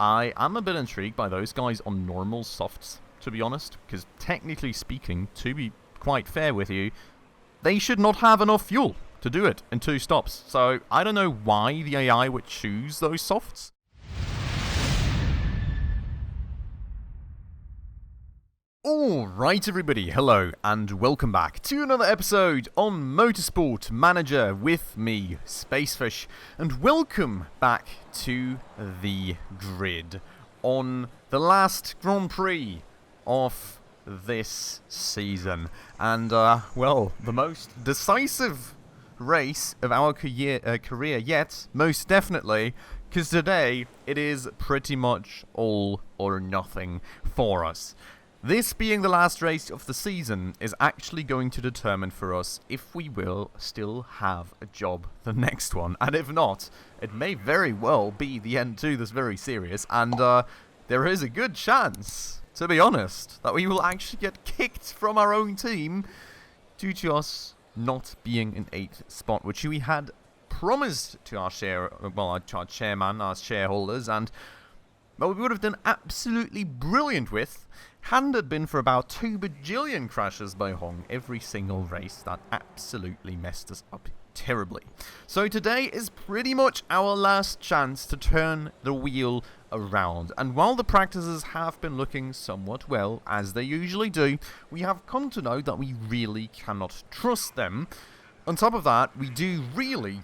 I am a bit intrigued by those guys on normal softs, to be honest, because technically speaking, to be quite fair with you, they should not have enough fuel to do it in 2 stops. So I don't know why the AI would choose those softs. Alright everybody, hello and welcome back to another episode on Motorsport Manager with me, Spacefish, and welcome back to the grid on the last Grand Prix of this season. And, well, the most decisive race of our career yet, most definitely, because today it is pretty much all or nothing for us. This being the last race of the season is actually going to determine for us if we will still have a job the next one. And if not, it may very well be the end to this very series. And there is a good chance, to be honest, that we will actually get kicked from our own team due to us not being in 8th spot, which we had promised to our chairman, our shareholders, and well, we would have done absolutely brilliant with, hadn't it been for about 2 bajillion crashes by Hong every single race that absolutely messed us up terribly. So today is pretty much our last chance to turn the wheel around. And while the practices have been looking somewhat well, as they usually do, we have come to know that we really cannot trust them. On top of that, we do really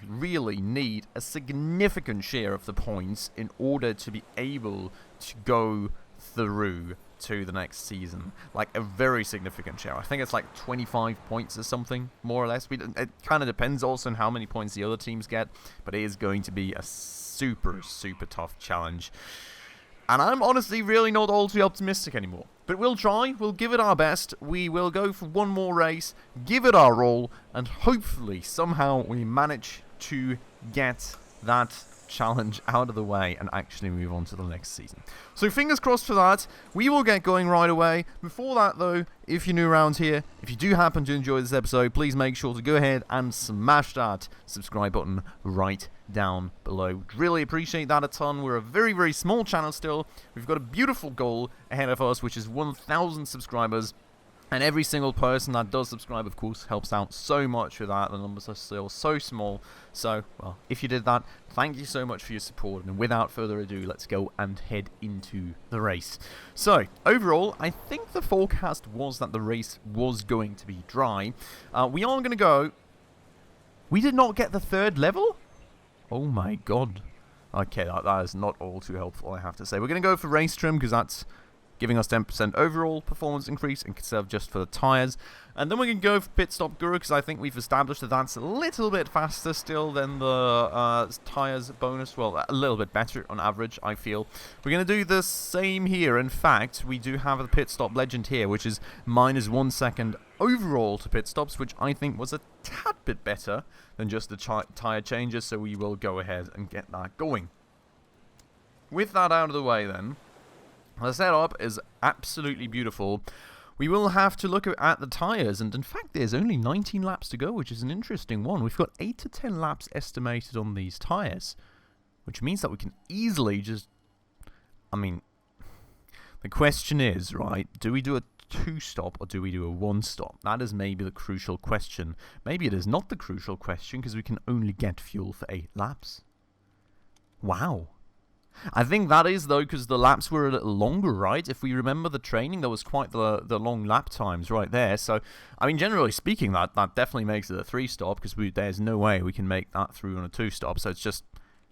need a significant share of the points in order to be able to go through to the next season. Like a very significant share. I think it's like 25 points or something, more or less. It kind of depends also on how many points the other teams get, but it is going to be a super tough challenge. And I'm honestly really not all too optimistic anymore. But we'll try, we'll give it our best, we will go for one more race, give it our all, and hopefully somehow we manage to get that challenge out of the way and actually move on to the next season. So fingers crossed for that. We will get going right away. Before that though, if you're new around here, if you do happen to enjoy this episode, please make sure to go ahead and smash that subscribe button right down below. Really appreciate that a ton. We're a very small channel still. We've got a beautiful goal ahead of us, which is 1,000 subscribers. And every single person that does subscribe, of course, helps out so much with that. The numbers are still so small. So, well, if you did that, thank you so much for your support. And without further ado, let's go and head into the race. So, overall, I think the forecast was that the race was going to be dry. We are going to go... We did not get the 3rd level? Oh my god. Okay, that is not all too helpful, I have to say. We're going to go for race trim, because that's giving us 10% overall performance increase and conserve just for the tyres. And then we can go for pit stop guru, because I think we've established that that's a little bit faster still than the tyres bonus. Well, a little bit better on average, I feel. We're going to do the same here. In fact, we do have the pit stop legend here, which is -1 second overall to pit stops, which I think was a tad bit better than just the tyre changes. So we will go ahead and get that going. With that out of the way then, the setup is absolutely beautiful. We will have to look at the tyres, and in fact there's only 19 laps to go, which is an interesting one. We've got 8 to 10 laps estimated on these tyres, which means that we can easily just... I mean, the question is, right, do we do a 2-stop or do we do a 1-stop? That is maybe the crucial question. Maybe it is not the crucial question, because we can only get fuel for 8 laps. Wow. I think that is, though, because the laps were a little longer, right? If we remember the training, there was quite the long lap times right there. So, I mean, generally speaking, that definitely makes it a 3-stop, because there's no way we can make that through on a 2-stop. So it's just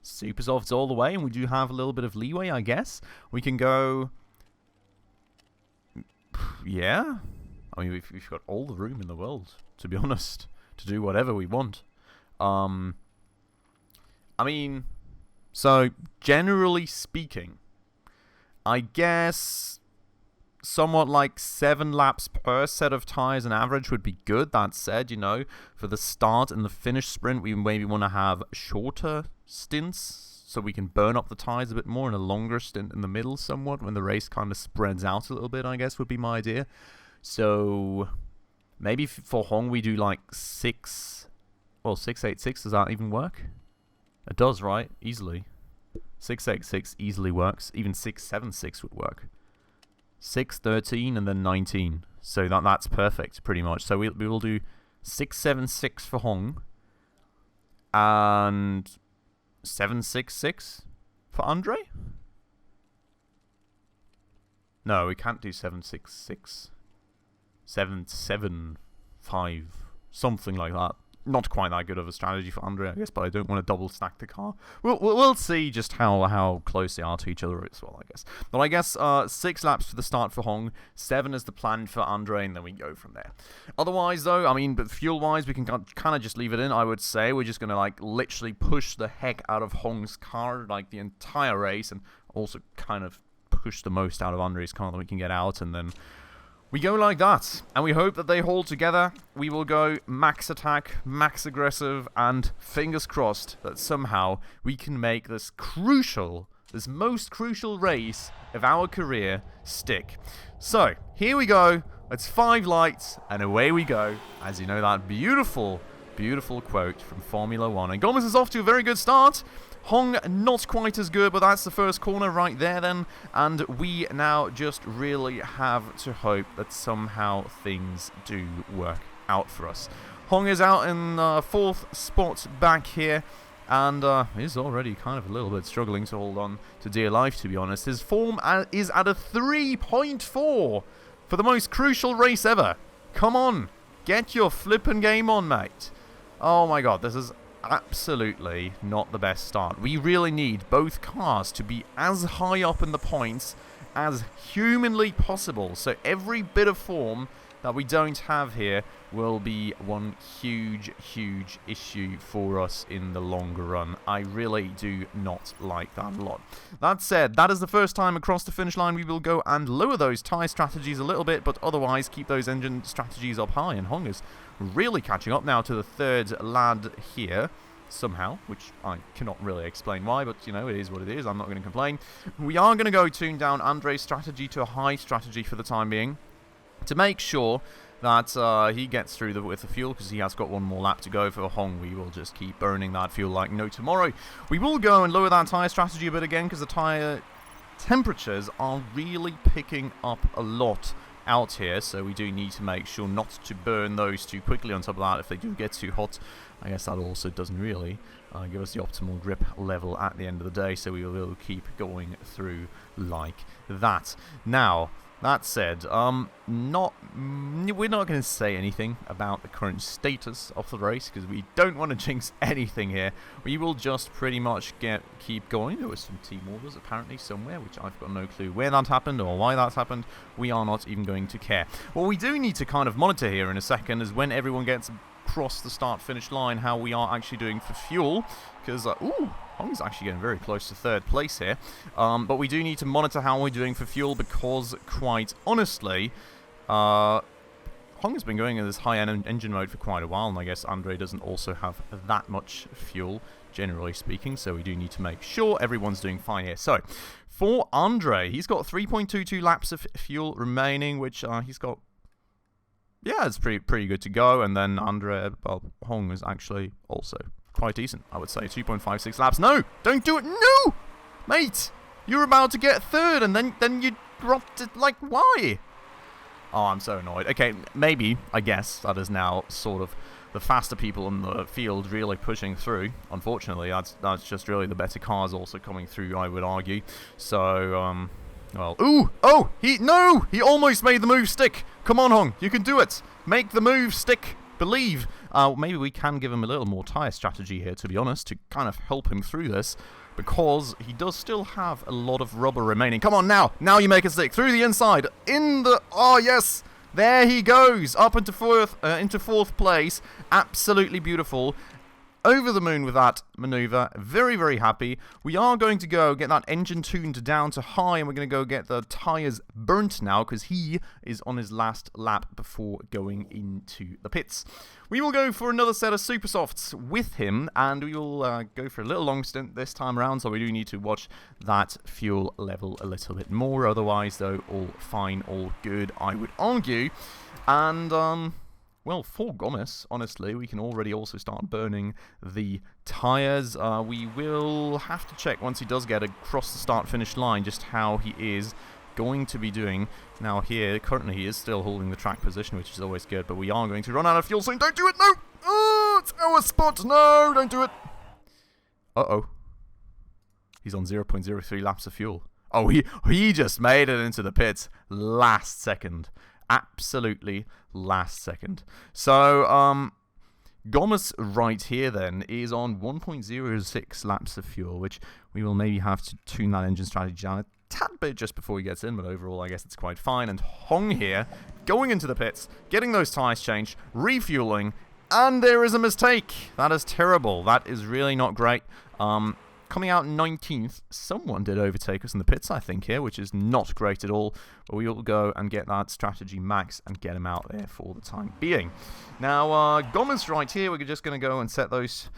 super softs all the way, and we do have a little bit of leeway, I guess. We can go... Yeah. I mean, we've got all the room in the world, to be honest, to do whatever we want. I mean... So, generally speaking, I guess somewhat like 7 laps per set of tyres on average would be good. That said, you know, for the start and the finish sprint, we maybe want to have shorter stints so we can burn up the tyres a bit more, and a longer stint in the middle somewhat when the race kind of spreads out a little bit, I guess would be my idea. So, maybe for Hong we do like 6, well, 686, does that even work? It does, right? Easily. 686 easily works. Even 676 would work. 613 and then 19. So that's perfect, pretty much. So we will do 676 for Hong. And 766 for Andre? No, we can't do 766. 775. Something like that. Not quite that good of a strategy for Andre, I guess, but I don't want to double stack the car. We'll see just how close they are to each other as well, I guess. But I guess 6 laps for the start for Hong, 7 is the plan for Andre, and then we go from there. Otherwise, though, I mean, but fuel-wise, we can kind of just leave it in, I would say. We're just going to, like, literally push the heck out of Hong's car, like, the entire race, and also kind of push the most out of Andre's car that we can get out, and then we go like that, and we hope that they hold together. We will go max attack, max aggressive, and fingers crossed that somehow we can make this most crucial race of our career stick. So, here we go. It's 5 lights, and away we go. As you know, that beautiful, beautiful quote from Formula 1. And Gomez is off to a very good start. Hong not quite as good, but that's the first corner right there then, and we now just really have to hope that somehow things do work out for us. Hong is out in 4th spot back here, and is already kind of a little bit struggling to hold on to dear life, to be honest. His form is at a 3.4 for the most crucial race ever. Come on, get your flippin' game on, mate. Oh my god, this is absolutely not the best start. We really need both cars to be as high up in the points as humanly possible. So every bit of form that we don't have here will be one huge, huge issue for us in the longer run. I really do not like that a lot. That said, that is the first time across the finish line. We will go and lower those tyre strategies a little bit, but otherwise keep those engine strategies up high. And Hong is really catching up now to the 3rd lad here somehow, which I cannot really explain why, but you know, it is what it is. I'm not going to complain. We are going to go tune down Andre's strategy to a high strategy for the time being, to make sure that he gets through with the fuel, because he has got one more lap to go. For Hong, we will just keep burning that fuel like no tomorrow. We will go and lower that tyre strategy a bit again, because the tyre temperatures are really picking up a lot out here, so we do need to make sure not to burn those too quickly. On top of that, if they do get too hot, I guess that also doesn't really give us the optimal grip level at the end of the day, so we will keep going through like that. Now, that said, we're not going to say anything about the current status of the race, because we don't want to jinx anything here. We will just pretty much keep going. There was some team orders apparently somewhere, which I've got no clue where that happened or why that's happened. We are not even going to care. What we do need to kind of monitor here in a second is when everyone gets across the start-finish line, how we are actually doing for fuel, because, Hong's actually getting very close to 3rd place here, but we do need to monitor how we're doing for fuel, because, quite honestly, Hong has been going in this high-end engine mode for quite a while, and I guess Andre doesn't also have that much fuel, generally speaking, so we do need to make sure everyone's doing fine here. So, for Andre, he's got 3.22 laps of fuel remaining, which he's got, yeah, it's pretty good to go, and then Hong is actually also quite decent, I would say. 2.56 laps. No! Don't do it! No! Mate! You're about to get 3rd, and then you dropped it. Like, why? Oh, I'm so annoyed. Okay, maybe, I guess, that is now sort of the faster people in the field really pushing through. Unfortunately, that's just really the better cars also coming through, I would argue. So, well, ooh! Oh! He almost made the move stick! Come on, Hong, you can do it! Make the move stick! Believe! Maybe we can give him a little more tyre strategy here, to be honest, to kind of help him through this, because he does still have a lot of rubber remaining. Come on, now! Now you make it stick! Through the inside! Oh, yes! There he goes! Up into 4th place. Absolutely beautiful. Over the moon with that maneuver. Very, very happy. We are going to go get that engine tuned down to high, and we're going to go get the tyres burnt now, because he is on his last lap before going into the pits. We will go for another set of super softs with him, and we will go for a little long stint this time around, so we do need to watch that fuel level a little bit more. Otherwise, though, all fine, all good, I would argue. And, well, for Gomez, honestly, we can already also start burning the tyres. We will have to check once he does get across the start-finish line just how he is going to be doing. Now here, currently he is still holding the track position, which is always good, but we are going to run out of fuel soon. Don't do it, no! Oh, it's our spot, no, don't do it. Uh-oh. He's on 0.03 laps of fuel. Oh, he just made it into the pits last second. Absolutely last second. So, Gomez right here then is on 1.06 laps of fuel, which we will maybe have to tune that engine strategy down a tad bit just before he gets in, but overall I guess it's quite fine. And Hong here, going into the pits, getting those tyres changed, refueling, and there is a mistake. That is terrible. That is really not great. Coming out 19th, someone did overtake us in the pits, I think, here, which is not great at all. But we will go and get that strategy max and get him out there for the time being. Now, Gomez right here, we're just going to go and set those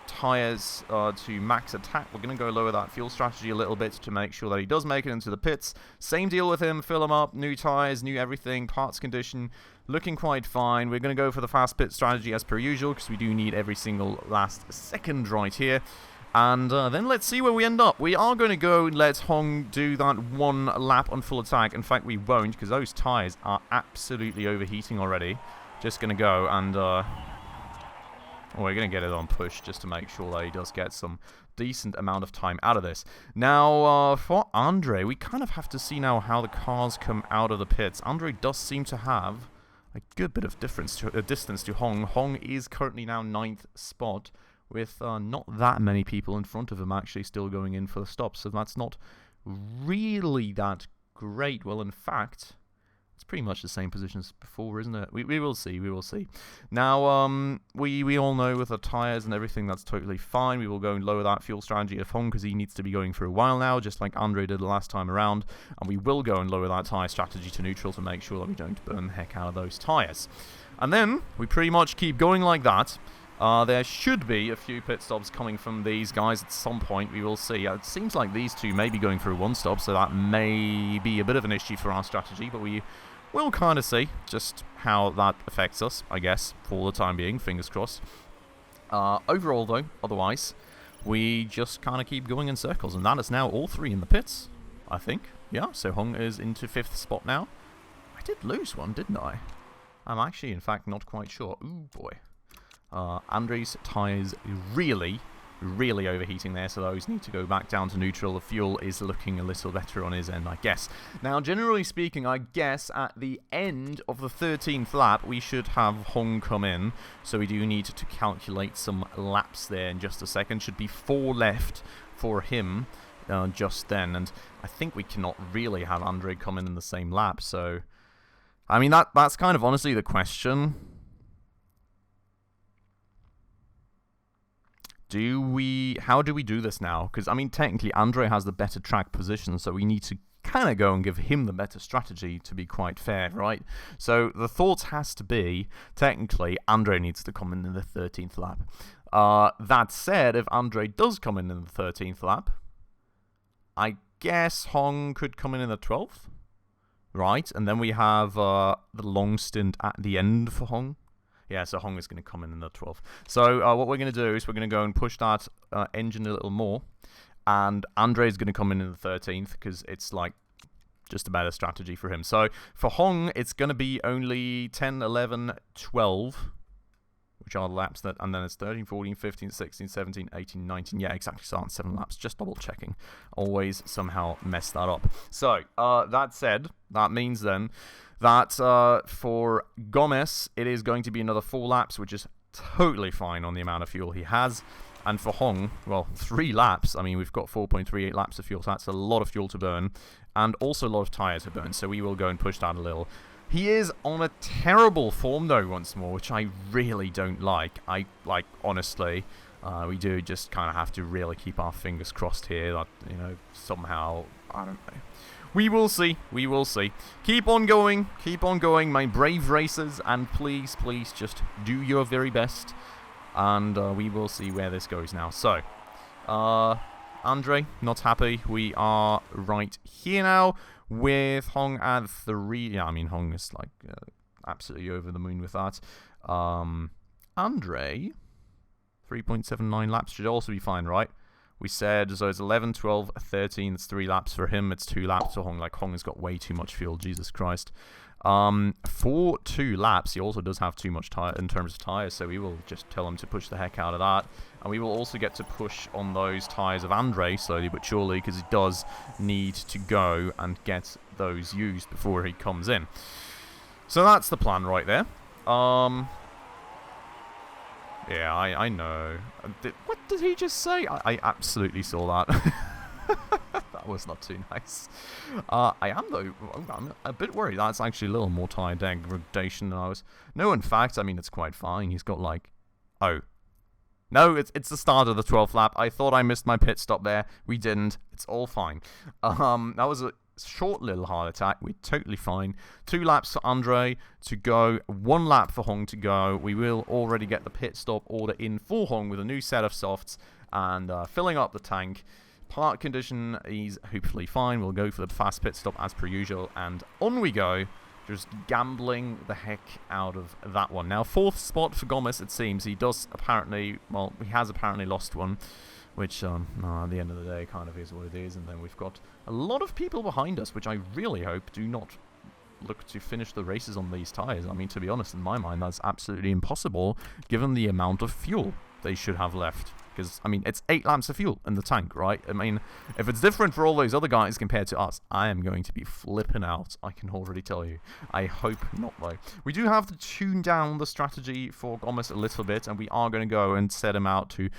tyres to max attack. We're going to go lower that fuel strategy a little bit to make sure that he does make it into the pits. Same deal with him, fill him up, new tyres, new everything, parts condition, looking quite fine. We're going to go for the fast pit strategy as per usual, because we do need every single last second right here. And then let's see where we end up. We are going to go and let Hong do that one lap on full attack. In fact, we won't, because those tyres are absolutely overheating already. Just going to go and... we're going to get it on push just to make sure that he does get some decent amount of time out of this. Now, for Andre, we kind of have to see now how the cars come out of the pits. Andre does seem to have a good bit of distance to Hong. Hong is currently now 9th spot, with not that many people in front of him actually still going in for the stop, so that's not really that great. Well, in fact, it's pretty much the same position as before, isn't it? We will see, we will see. Now, we all know with the tyres and everything, that's totally fine. We will go and lower that fuel strategy of Hong, because he needs to be going for a while now, just like Andre did the last time around, and we will go and lower that tyre strategy to neutral to make sure that we don't burn the heck out of those tyres. And then, we pretty much keep going like that. There should be a few pit stops coming from these guys at some point. We will see. It seems like these two may be going through one stop, so that may be a bit of an issue for our strategy, but we will kind of see just how that affects us, I guess, for the time being. Fingers crossed. Overall, though, otherwise, we just kind of keep going in circles, and that is now all three in the pits, I think. Yeah, so Hong is into 5th spot now. I did lose one, didn't I? I'm actually, in fact, not quite sure. Ooh, boy. Andre's tyres really overheating there, so those need to go back down to neutral. The fuel is looking a little better on his end, I guess. Now, generally speaking, I guess at the end of the 13th lap, we should have Hong come in, so we do need to calculate some laps there in just a second. Should be 4 left for him just then, and I think we cannot really have Andre come in the same lap, so... I mean, that's kind of honestly the question. How do we do this now? Because, I mean, technically, Andre has the better track position, so we need to kind of go and give him the better strategy to be quite fair, right? So the thought has to be, technically, Andre needs to come in the 13th lap. That said, if Andre does come in the 13th lap, I guess Hong could come in the 12th, right? And then we have the long stint at the end for Hong. Yeah, so Hong is going to come in the 12th. So what we're going to do is we're going to go and push that engine a little more. And Andre is going to come in the 13th because it's like just a better strategy for him. So for Hong, it's going to be only 10, 11, 12, which are the laps that, and then it's 13, 14, 15, 16, 17, 18, 19. Yeah, exactly. So on 7 laps. Just double checking. Always somehow mess that up. So that said, that means then that for Gomez, it is going to be another 4 laps, which is totally fine on the amount of fuel he has. And for Hong, well, 3 laps. I mean, we've got 4.38 laps of fuel, so that's a lot of fuel to burn. And also a lot of tyres to burn, so we will go and push that a little. He is on a terrible form, though, once more, which I really don't like. Honestly, we do just kind of have to really keep our fingers crossed here that, you know, somehow, I don't know. We will see. We will see. Keep on going, my brave racers, and please, please just do your very best. And we will see where this goes now. So, Andre, not happy. We are right here now with Hong at 3. Yeah, I mean, Hong is like... absolutely over the moon with that. Andre, 3.79 laps should also be fine, right? We said, so it's 11, 12, 13. It's 3 laps for him. It's 2 laps for Hong. Like, Hong has got way too much fuel. Jesus Christ. For 2 laps, he also does have too much tire in terms of tires, so we will just tell him to push the heck out of that. And we will also get to push on those tires of Andre slowly but surely, because he does need to go and get those used before he comes in. So that's the plan right there. Yeah, I know. What did he just say? I absolutely saw that. That was not too nice. I am, though. I'm a bit worried. That's actually a little more tire degradation than I was. No, in fact, I mean, it's quite fine. He's got, like... Oh. No, it's the start of the 12th lap. I thought I missed my pit stop there. We didn't. It's all fine. That was a short little heart attack. We're totally fine. 2 laps for Andre to go. 1 lap for Hong to go. We will already get the pit stop order in for Hong with a new set of softs and filling up the tank. Part condition is hopefully fine. We'll go for the fast pit stop as per usual, and on we go. Just gambling the heck out of that one. Now, 4th spot for Gomez, it seems. He does apparently, well, he has apparently lost one, which, at the end of the day, kind of is what it is. And then we've got a lot of people behind us, which I really hope do not look to finish the races on these tyres. I mean, to be honest, in my mind, that's absolutely impossible, given the amount of fuel they should have left. Because, I mean, it's 8 laps of fuel in the tank, right? I mean, if it's different for all those other guys compared to us, I am going to be flipping out. I can already tell you. I hope not, though. We do have to tune down the strategy for Gomez a little bit, and we are going to go and set him out to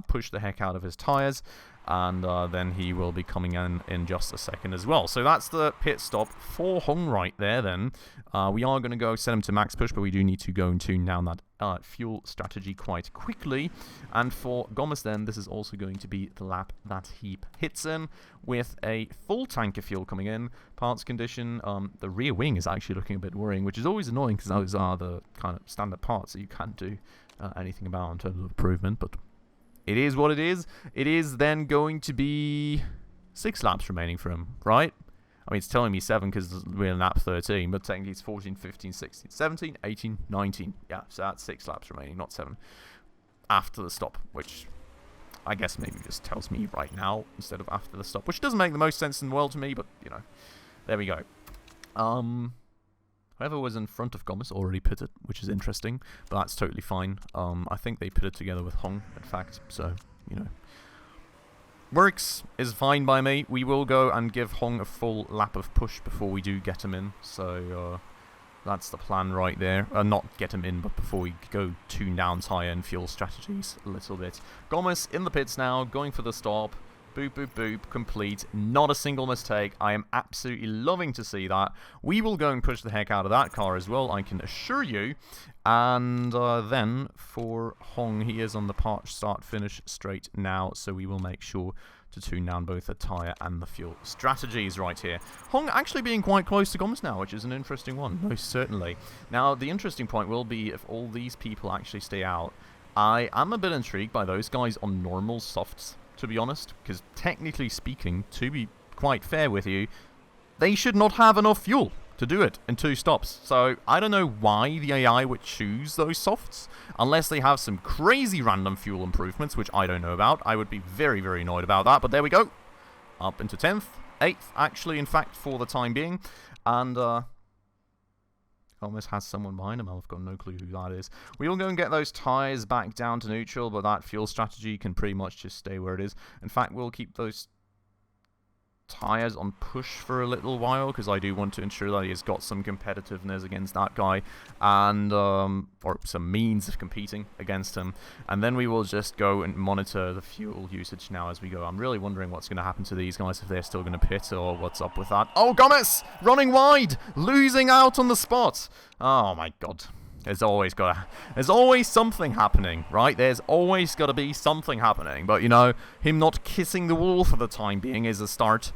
push the heck out of his tyres. And then he will be coming in just a second as well. So that's the pit stop for Hong right there then. We are going to go set him to max push, but we do need to go and tune down that fuel strategy quite quickly. And for Gomez then, this is also going to be the lap that he hits in with a full tank of fuel coming in. Parts condition, the rear wing is actually looking a bit worrying, which is always annoying because those are the kind of standard parts that you can't do anything about in terms of improvement, but it is what it is. It is then going to be 6 laps remaining for him, right? I mean, it's telling me 7 because we're in lap 13, but technically it's 14, 15, 16, 17, 18, 19. Yeah, so that's 6 laps remaining, not 7. After the stop, which I guess maybe just tells me right now instead of after the stop, which doesn't make the most sense in the world to me, but, you know, there we go. Whoever was in front of Gomez already pitted, which is interesting, but that's totally fine. I think they pitted together with Hong, in fact, so, you know. Works is fine by me. We will go and give Hong a full lap of push before we do get him in, so that's the plan right there. Not get him in, but before we go tune down tyre and fuel strategies a little bit. Gomez in the pits now, going for the stop. Boop, boop, boop, complete. Not a single mistake. I am absolutely loving to see that. We will go and push the heck out of that car as well, I can assure you. And then for Hong, he is on the part start finish straight now, so we will make sure to tune down both the tyre and the fuel strategies right here. Hong actually being quite close to Gomez now, which is an interesting one, most certainly. Now, the interesting point will be if all these people actually stay out. I am a bit intrigued by those guys on normal softs, to be honest, because technically speaking, to be quite fair with you, they should not have enough fuel to do it in 2 stops. So I don't know why the AI would choose those softs, unless they have some crazy random fuel improvements, which I don't know about. I would be very, very annoyed about that, but there we go. Up into 10th, 8th, actually, in fact, for the time being. And Gomez has someone behind him. I've got no clue who that is. We will go and get those tyres back down to neutral, but that fuel strategy can pretty much just stay where it is. In fact, we'll keep those tyres on push for a little while, because I do want to ensure that he has got some competitiveness against that guy, and or some means of competing against him. And then we will just go and monitor the fuel usage now as we go. I'm really wondering what's going to happen to these guys, if they're still going to pit or what's up with that. Oh, Gomez running wide, losing out on the spot. Oh my god. There's always something happening, right? There's always got to be something happening. But, you know, him not kissing the wall for the time being is a start.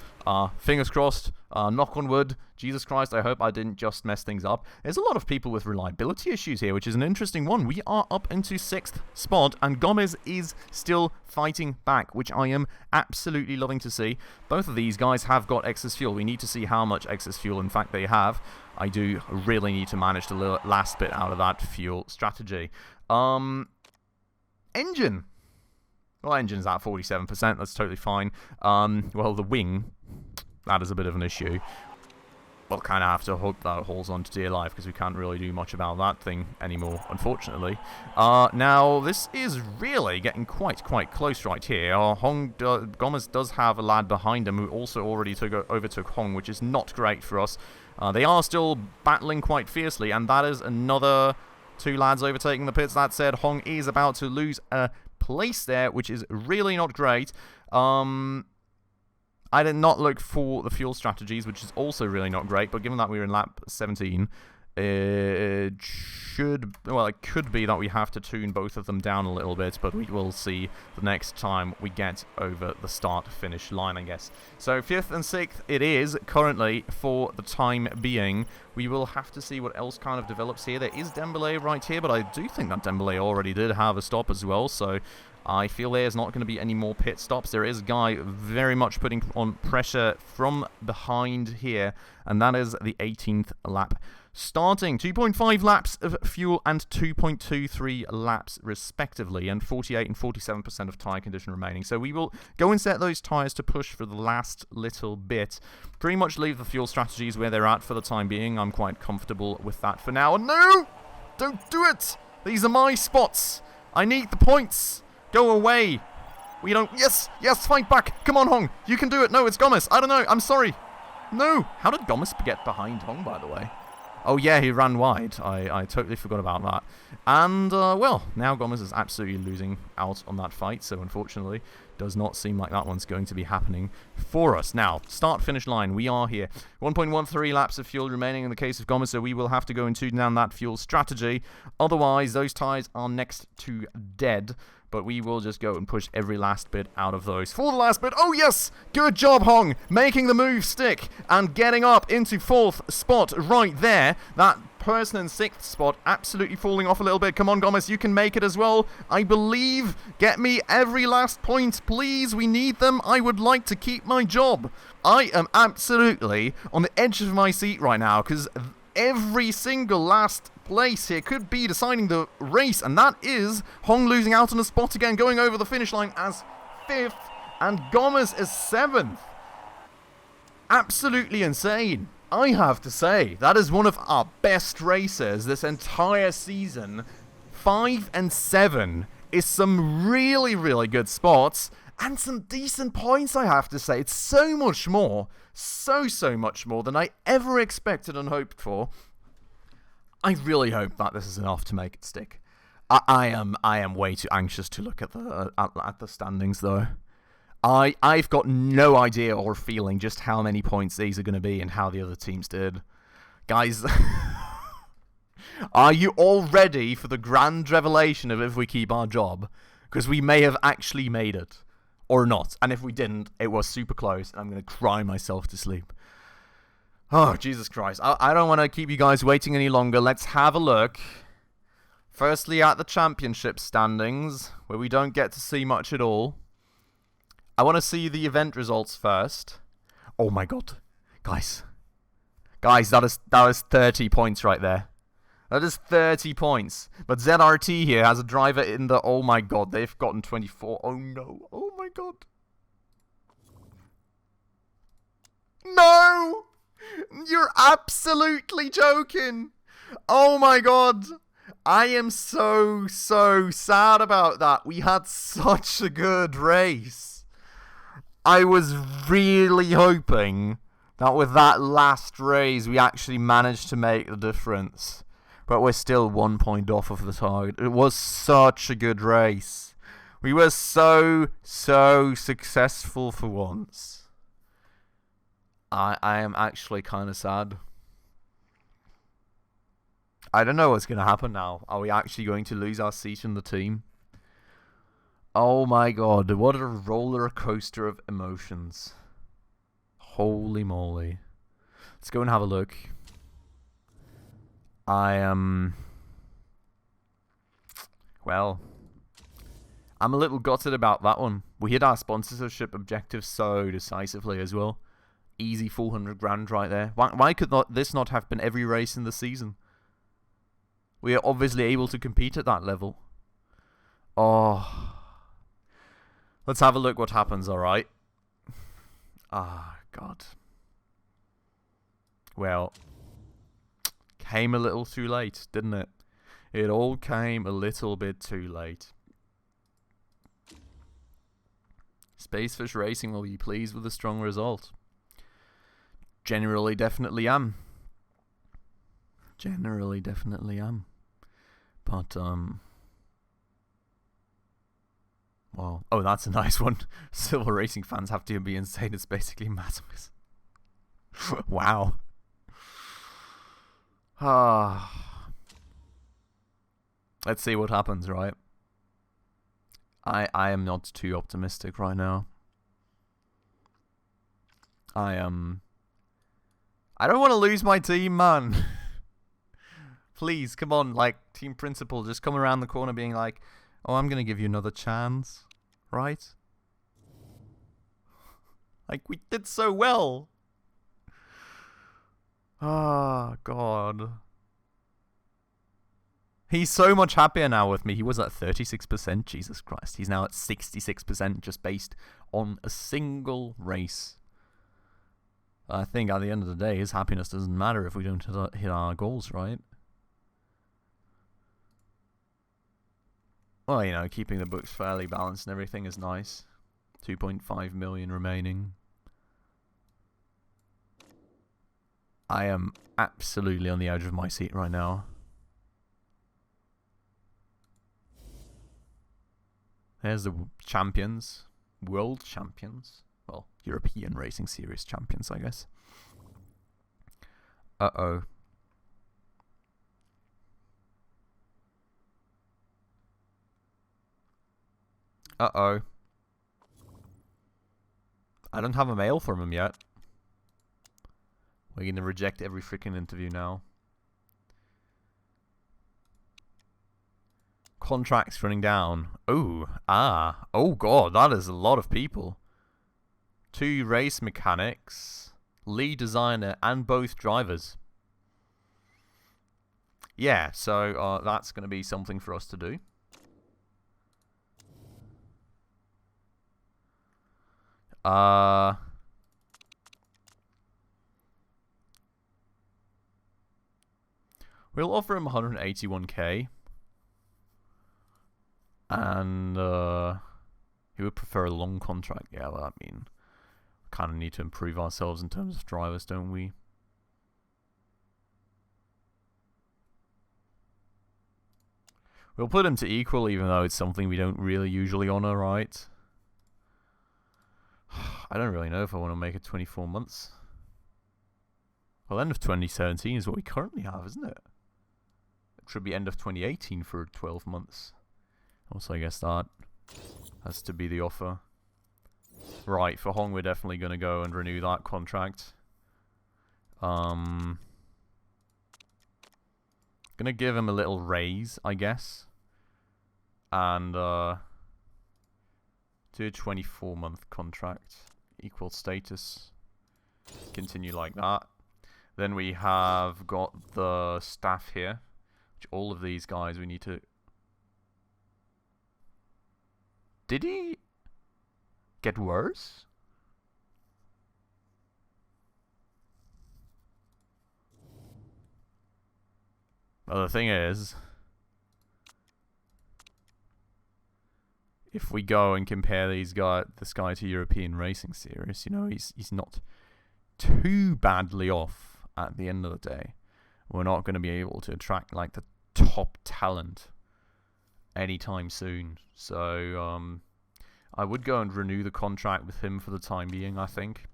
Fingers crossed, knock on wood, Jesus Christ, I hope I didn't just mess things up. There's a lot of people with reliability issues here, which is an interesting one. We are up into 6th spot, and Gomez is still fighting back, which I am absolutely loving to see. Both of these guys have got excess fuel. We need to see how much excess fuel, in fact, they have. I do really need to manage the last bit out of that fuel strategy. Engine. Well, engine's at 47%. That's totally fine. Well, the wing, that is a bit of an issue. We'll kind of have to hope that it holds on to dear life because we can't really do much about that thing anymore, unfortunately. Now, this is really getting quite close right here. Gomez does have a lad behind him who also already overtook Hong, which is not great for us. They are still battling quite fiercely, and that is another 2 lads overtaking the pits. That said, Hong is about to lose a place there, which is really not great. I did not look for the fuel strategies, which is also really not great, but given that we were in lap 17, it could be that we have to tune both of them down a little bit, but we will see the next time we get over the start-finish line, I guess. So 5th and 6th it is currently for the time being. We will have to see what else kind of develops here. There is Dembele right here, but I do think that Dembele already did have a stop as well, so I feel there's not going to be any more pit stops. There is a guy very much putting on pressure from behind here, and that is the 18th lap. Starting 2.5 laps of fuel and 2.23 laps respectively, and 48 and 47% of tyre condition remaining. So we will go and set those tyres to push for the last little bit. Pretty much leave the fuel strategies where they're at for the time being. I'm quite comfortable with that for now. No! Don't do it! These are my spots! I need the points! Go away! We don't... Yes! Yes! Fight back! Come on, Hong! You can do it! No, it's Gomez! I don't know! I'm sorry! No! How did Gomez get behind Hong, by the way? Oh yeah, he ran wide. I totally forgot about that. And, well, now Gomez is absolutely losing out on that fight, so unfortunately, does not seem like that one's going to be happening for us. Now, start-finish line, we are here. 1.13 laps of fuel remaining in the case of Gomez, so we will have to go and tune down that fuel strategy. Otherwise, those tyres are next to dead. But we will just go and push every last bit out of those. For the last bit, oh yes! Good job, Hong! Making the move stick and getting up into 4th spot right there. That person in 6th spot absolutely falling off a little bit. Come on, Gomez, you can make it as well. I believe. Get me every last point, please. We need them. I would like to keep my job. I am absolutely on the edge of my seat right now because every single last place here could be deciding the race, and that is Hong losing out on a spot again, going over the finish line as 5th, and Gomez is 7th. Absolutely insane, I have to say. That is one of our best races this entire season. 5 and 7 is some really good spots, and some decent points, I have to say. It's so much more, so much more than I ever expected and hoped for. I really hope that this is enough to make it stick. I am way too anxious to look at the standings, though. I've got no idea or feeling just how many points these are going to be and how the other teams did. Guys, are you all ready for the grand revelation of if we keep our job? Because we may have actually made it. Or not. And if we didn't, it was super close, and I'm going to cry myself to sleep. Oh, Jesus Christ. I don't want to keep you guys waiting any longer. Let's have a look. Firstly, at the championship standings, where we don't get to see much at all. I want to see the event results first. Oh my god. Guys, that is 30 points right there. That is 30 points. But ZRT here has a driver in the... Oh my god, they've gotten 24. Oh no. Oh my god. No! You're absolutely joking. Oh my god. I am so sad about that. We had such a good race. I was really hoping that with that last race we actually managed to make the difference. But we're still 1 point off of the target. It was such a good race. We were so successful for once. I am actually kind of sad. I don't know what's going to happen now. Are we actually going to lose our seat in the team? Oh my god, what a roller coaster of emotions. Holy moly. Let's go and have a look. Well, I'm a little gutted about that one. We hit our sponsorship objective so decisively as well. Easy 400 grand right there. Why could this not have been every race in the season? We are obviously able to compete at that level. Oh. Let's have a look what happens, alright? Ah, God. Well, came a little too late, didn't it? It all came a little bit too late. Spacefish Racing will be pleased with a strong result. Generally, definitely am. Generally, definitely am. But, well, oh, that's a nice one. Silver Racing fans have to be insane. It's basically madness. Wow. Let's see what happens, right? I am not too optimistic right now. I don't want to lose my team, man. Please, come on, like, team principal, just come around the corner being like, oh, I'm going to give you another chance, right? Like, we did so well. Ah, God. He's so much happier now with me. He was at 36%, Jesus Christ. He's now at 66% just based on a single race. I think at the end of the day, his happiness doesn't matter if we don't hit our goals, right? Well, you know, keeping the books fairly balanced and everything is nice. 2.5 million remaining. I am absolutely on the edge of my seat right now. There's the champions. World champions. Well, European Racing Series champions, I guess. Uh-oh. Uh-oh. I don't have a mail from him yet. We're going to reject every freaking interview now. Contracts running down. Oh, oh God, that is a lot of people. 2 race mechanics, lead designer, and both drivers. Yeah, so that's going to be something for us to do. We'll offer him 181k. And he would prefer a long contract. Yeah, well, I mean, we kind of need to improve ourselves in terms of drivers, don't we? We'll put him to equal, even though it's something we don't really usually honor, right? I don't really know if I want to make it 24 months. Well, end of 2017 is what we currently have, isn't it? It should be end of 2018 for 12 months. Also, I guess that has to be the offer. Right, for Hong, we're definitely going to go and renew that contract. Gonna give him a little raise, I guess. And, do a 24-month contract. Equal status. Continue like that. Then we have got the staff here. Which all of these guys we need to... Did he get worse? Well, the thing is, if we go and compare this guy to European Racing Series, you know, he's not too badly off at the end of the day. We're not going to be able to attract like the top talent anytime soon. So I would go and renew the contract with him for the time being, I think.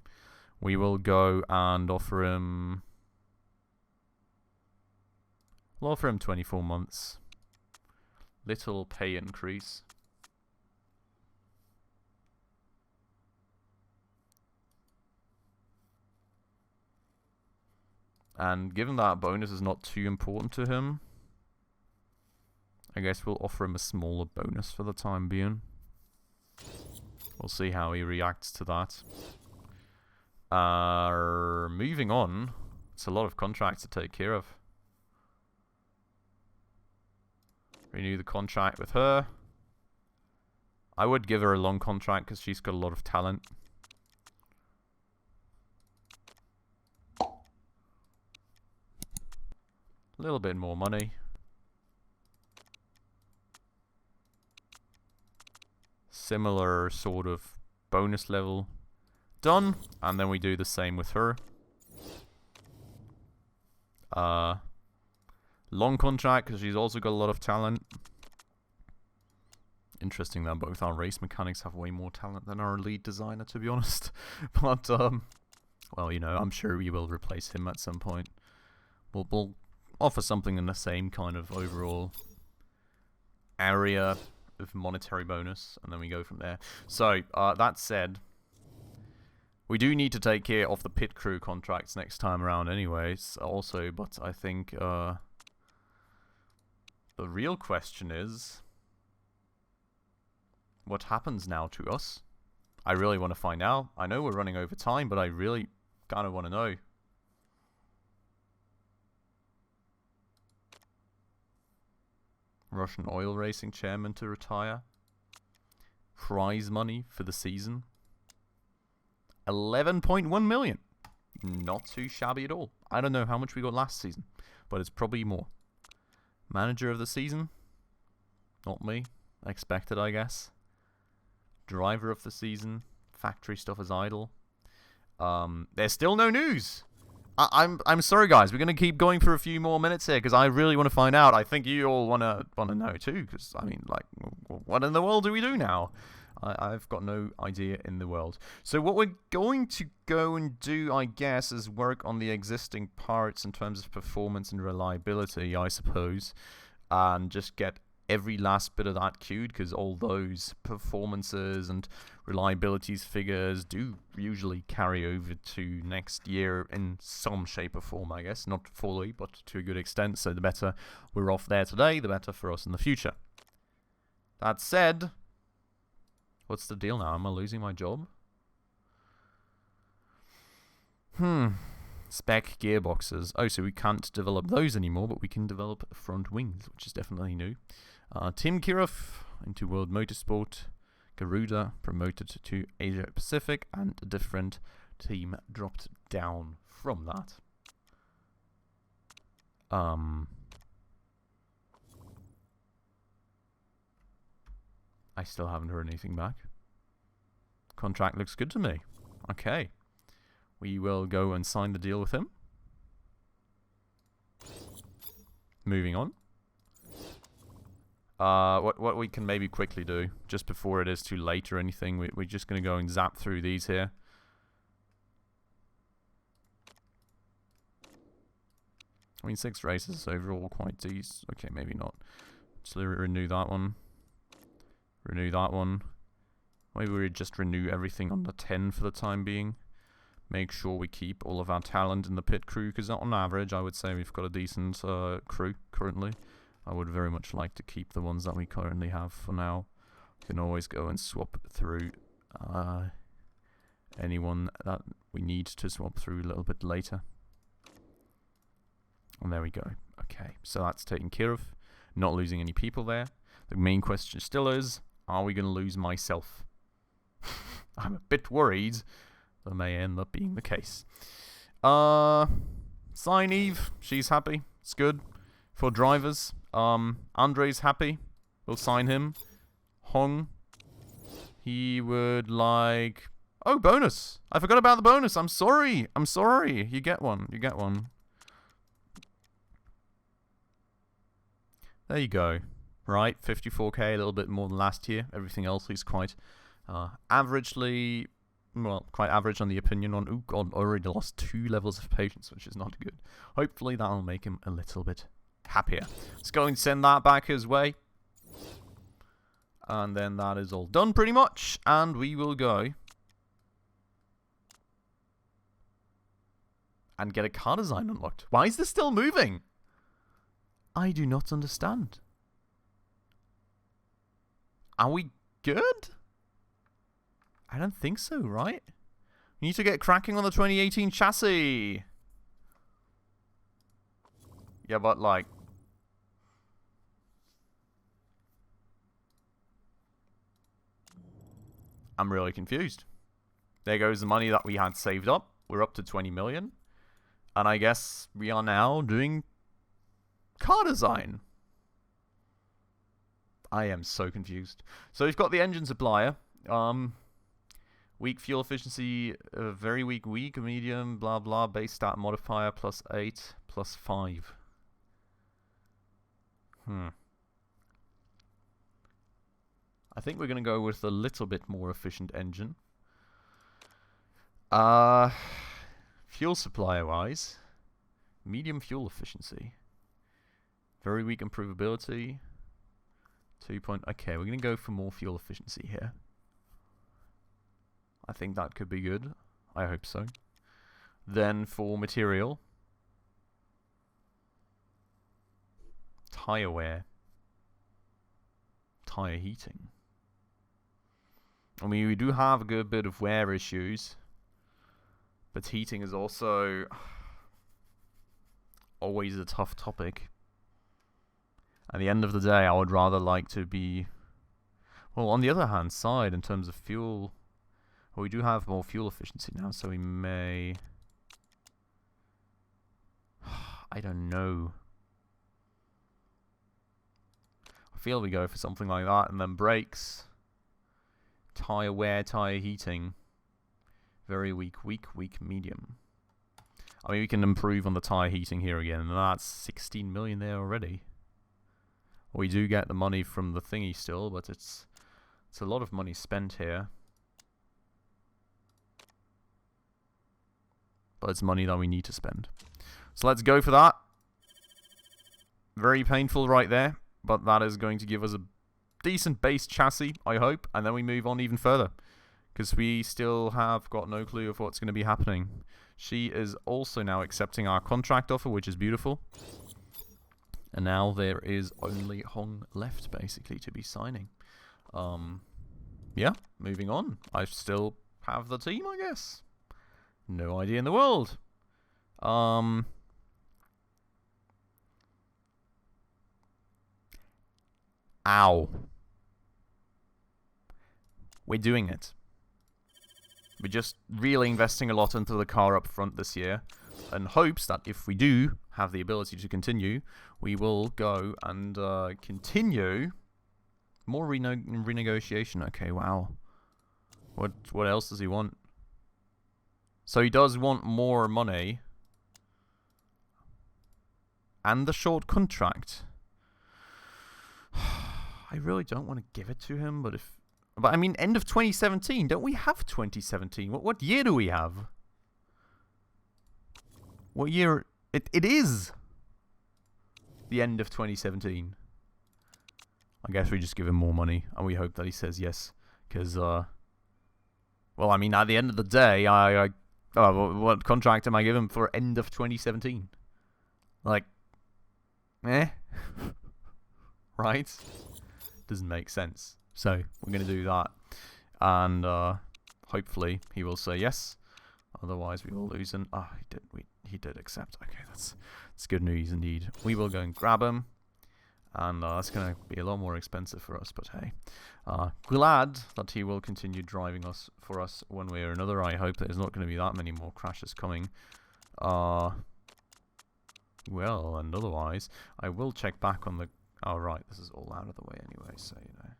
We will go and offer him... We'll offer him 24 months. Little pay increase. And given that bonus is not too important to him, I guess we'll offer him a smaller bonus for the time being. We'll see how he reacts to that. Moving on. It's a lot of contracts to take care of. Renew the contract with her. I would give her a long contract because she's got a lot of talent. A little bit more money. Similar sort of bonus level. Done. And then we do the same with her. Long contract because she's also got a lot of talent. Interesting that both our race mechanics have way more talent than our lead designer, to be honest. But, well, you know, I'm sure we will replace him at some point. We'll offer something in the same kind of overall area of monetary bonus, and then we go from there. So, that said, we do need to take care of the pit crew contracts next time around anyways, also, but I think, the real question is, what happens now to us? I really want to find out. I know we're running over time, but I really kind of want to know. Russian oil racing chairman to retire. Prize money for the season. 11.1 million. Not too shabby at all. I don't know how much we got last season, but it's probably more. Manager of the season? Not me. Expected, I guess. Driver of the season? Factory stuff is idle. There's still no news! I'm sorry, guys. We're going to keep going for a few more minutes here, because I really want to find out. I think you all want to know, too, because, I mean, like, what in the world do we do now? I've got no idea in the world. So what we're going to go and do, I guess, is work on the existing parts in terms of performance and reliability, I suppose, and just get every last bit of that queued, because all those performances and reliabilities figures do usually carry over to next year in some shape or form, I guess. Not fully, but to a good extent, so the better we're off there today, the better for us in the future. That said, what's the deal now? Am I losing my job? Spec gearboxes. Oh, so we can't develop those anymore, but we can develop front wings, which is definitely new. Tim Kirov into World Motorsport. Garuda promoted to Asia Pacific, and a different team dropped down from that. I still haven't heard anything back. Contract looks good to me. Okay. We will go and sign the deal with him. Moving on. What we can maybe quickly do, just before it is too late or anything, we're just going to go and zap through these here. I mean, 6 races overall, quite decent. Okay, maybe not. Just renew that one. Renew that one. Maybe we just renew everything under 10 for the time being. Make sure we keep all of our talent in the pit crew, because on average, I would say we've got a decent crew currently. I would very much like to keep the ones that we currently have for now. We can always go and swap through anyone that we need to swap through a little bit later. And there we go. Okay, so that's taken care of. Not losing any people there. The main question still is, are we going to lose myself? I'm a bit worried that may end up being the case. Sign Eve, she's happy. It's good. For drivers, Andre's happy. We'll sign him. Hong, he would like... Oh, bonus! I forgot about the bonus. I'm sorry. I'm sorry. You get one. You get one. There you go. Right, 54k, a little bit more than last year. Everything else is quite averagely... Well, quite average on the opinion on... Oh god, already lost 2 levels of patience, which is not good. Hopefully that'll make him a little bit happier. Let's go and send that back his way. And then that is all done pretty much. And we will go and get a car design unlocked. Why is this still moving? I do not understand. Are we good? I don't think so, right? We need to get cracking on the 2018 chassis. Yeah, but like... I'm really confused. There goes the money that we had saved up. We're up to 20 million. And I guess we are now doing car design. I am so confused. So we've got the engine supplier. Weak fuel efficiency, very weak, medium, blah blah, base stat modifier +8, +5. I think we're going to go with a little bit more efficient engine. Fuel supplier wise, medium fuel efficiency, very weak improvability. Okay, we're going to go for more fuel efficiency here. I think that could be good. I hope so. Then for material, tire wear, tire heating. I mean, we do have a good bit of wear issues, but heating is also always a tough topic. At the end of the day, I would rather like to be... Well, on the other hand side, in terms of fuel... Well, we do have more fuel efficiency now, so we may... I don't know. I feel we go for something like that, and then brakes. Tire wear, tire heating. Very weak, medium. I mean, we can improve on the tire heating here again, and that's 16 million there already. We do get the money from the thingy still, but it's a lot of money spent here. But it's money that we need to spend. So let's go for that. Very painful right there, but that is going to give us a decent base chassis, I hope, and then we move on even further. Because we still have got no clue of what's going to be happening. She is also now accepting our contract offer, which is beautiful. And now there is only Hong left, basically, to be signing. Yeah, moving on. I still have the team, I guess. No idea in the world. Ow. We're doing it. We're just really investing a lot into the car up front this year, in hopes that if we do have the ability to continue, we will go and continue more renegotiation. Okay, wow. What else does he want? So he does want more money and the short contract. I really don't want to give it to him, but I mean, end of 2017. Don't we have 2017? What year do we have? What year? It is the end of 2017. I guess we just give him more money, and we hope that he says yes. Because, well, I mean, at the end of the day, what contract am I giving for end of 2017? Like, right? Doesn't make sense. So, we're going to do that. And, hopefully, he will say yes. Otherwise, we will lose. And, he did accept. Okay, that's good news indeed. We will go and grab him. And that's going to be a lot more expensive for us. But, hey, glad that he will continue driving for us one way or another. I hope there's not going to be that many more crashes coming. Well, and otherwise, I will check back on the... Oh, right, this is all out of the way anyway, so, you know.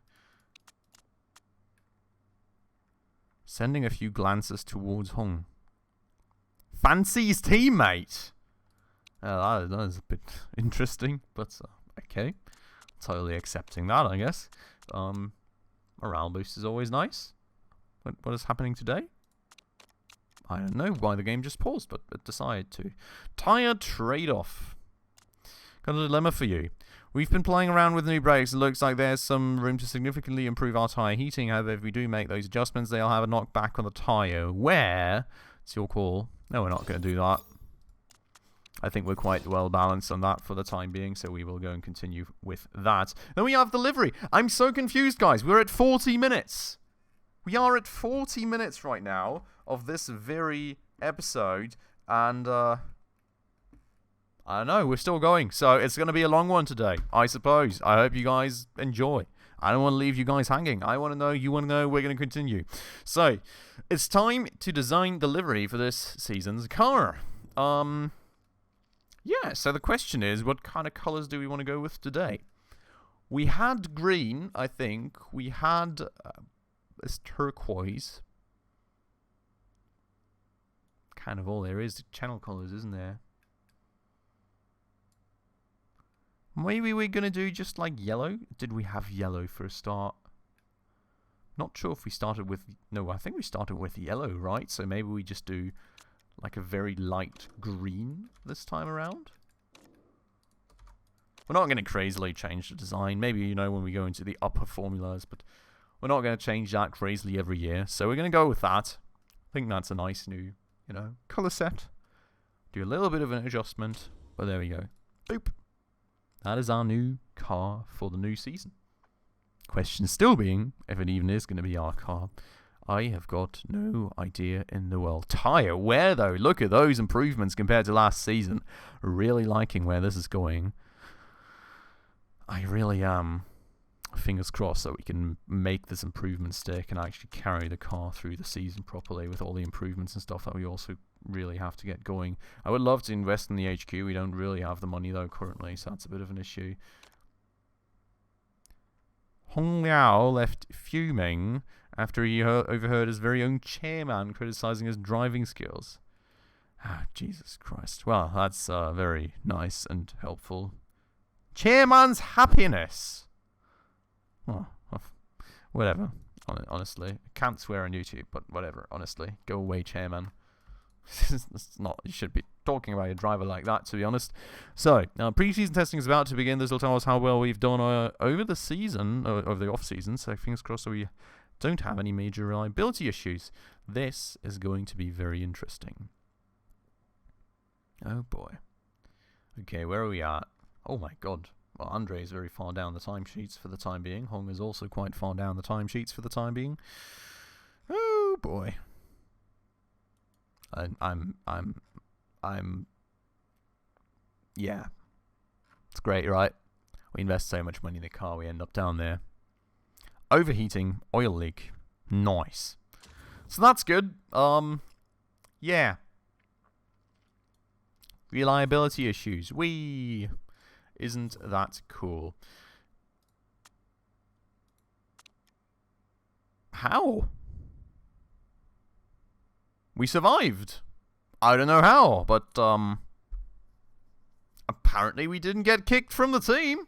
Sending a few glances towards Hong. Fancy his teammate! That is a bit interesting, but okay. Totally accepting that, I guess. Morale boost is always nice. What is happening today? I don't know why the game just paused, but it decided to. Tire trade-off. Got a dilemma for you. We've been playing around with new brakes. It looks like there's some room to significantly improve our tyre heating. However, if we do make those adjustments, they'll have a knockback on the tyre. Where? It's your call. No, we're not going to do that. I think we're quite well balanced on that for the time being, so we will go and continue with that. Then we have the livery. I'm so confused, guys. We're at 40 minutes. We are at 40 minutes right now of this very episode, and I don't know, we're still going, so it's going to be a long one today, I suppose. I hope you guys enjoy. I don't want to leave you guys hanging. I want to know, you want to know, we're going to continue. So, it's time to design the livery for this season's car. Yeah, so the question is, what kind of colours do we want to go with today? We had green, I think. We had this turquoise. Kind of all there is channel colours, isn't there? Maybe we're going to do just like yellow. Did we have yellow for a start? Not sure if we started with... No, I think we started with yellow, right? So maybe we just do like a very light green this time around. We're not going to crazily change the design. Maybe, you know, when we go into the upper formulas, but we're not going to change that crazily every year. So we're going to go with that. I think that's a nice new, you know, color set. Do a little bit of an adjustment, but there we go. Boop. That is our new car for the new season. Question still being, if it even is going to be our car. I have got no idea in the world. Tyre wear, though. Look at those improvements compared to last season. Really liking where this is going. I really am. Fingers crossed that we can make this improvement stick and actually carry the car through the season properly with all the improvements and stuff that we also really have to get going. I would love to invest in the HQ. We don't really have the money, though, currently, so that's a bit of an issue. Hong Liao left fuming after he overheard his very own chairman criticizing his driving skills. Ah, Jesus Christ. Well, that's very nice and helpful. Chairman's happiness! Well, whatever. Honestly. Can't swear on YouTube, but whatever, honestly. Go away, chairman. It's not, you should be talking about your driver like that, to be honest. So, pre-season testing is about to begin. This will tell us how well we've done over the season, over the off-season, so fingers crossed that we don't have any major reliability issues. This is going to be very interesting. Oh boy. Okay, where are we at? Oh my god. Well, Andre is very far down the timesheets for the time being. Hong is also quite far down the timesheets for the time being. Oh boy. Yeah. It's great, right? We invest so much money in the car, we end up down there. Overheating, oil leak. Nice. So that's good. Yeah. Reliability issues. Isn't that cool? How? We survived. I don't know how, but apparently we didn't get kicked from the team.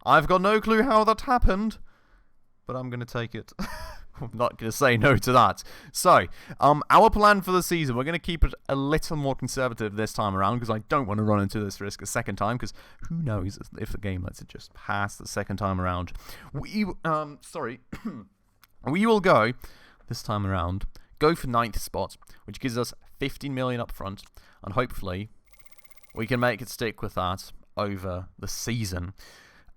I've got no clue how that happened, but I'm going to take it. I'm not going to say no to that. So, our plan for the season, we're going to keep it a little more conservative this time around because I don't want to run into this risk a second time because who knows if the game lets it just pass the second time around. We will go, this time around, go for 9th spot, which gives us 15 million up front, and hopefully we can make it stick with that over the season.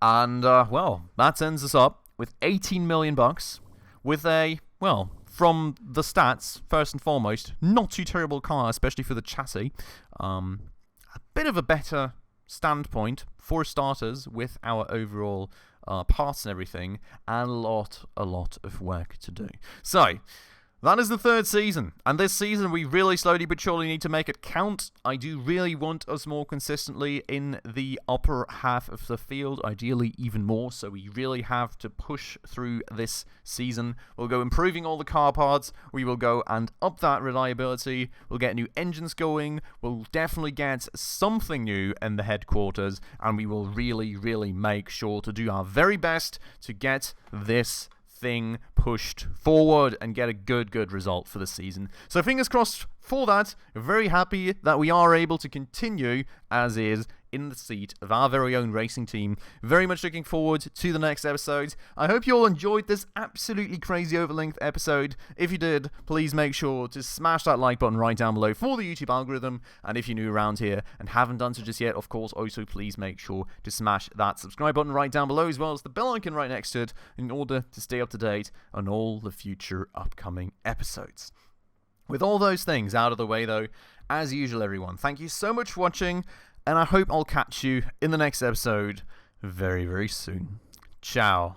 And, well, that ends us up with 18 million bucks. With a, well, from the stats, first and foremost, not too terrible car, especially for the chassis. A bit of a better standpoint, for starters, with our overall parts and everything, and a lot of work to do. So, that is the 3rd season, and this season we really slowly but surely need to make it count. I do really want us more consistently in the upper half of the field, ideally even more, so we really have to push through this season. We'll go improving all the car parts, we will go and up that reliability, we'll get new engines going, we'll definitely get something new in the headquarters, and we will really make sure to do our very best to get this thing pushed forward and get a good result for the season. So fingers crossed for that. Very happy that we are able to continue as is in the seat of our very own racing team. Very much looking forward to the next episode. I hope you all enjoyed this absolutely crazy overlength episode. If you did, please make sure to smash that like button right down below for the YouTube algorithm. And if you're new around here and haven't done so just yet, of course, also please make sure to smash that subscribe button right down below, as well as the bell icon right next to it, in order to stay up to date on all the future upcoming episodes. With all those things out of the way, though, as usual, everyone, thank you so much for watching, and I hope I'll catch you in the next episode very, very soon. Ciao.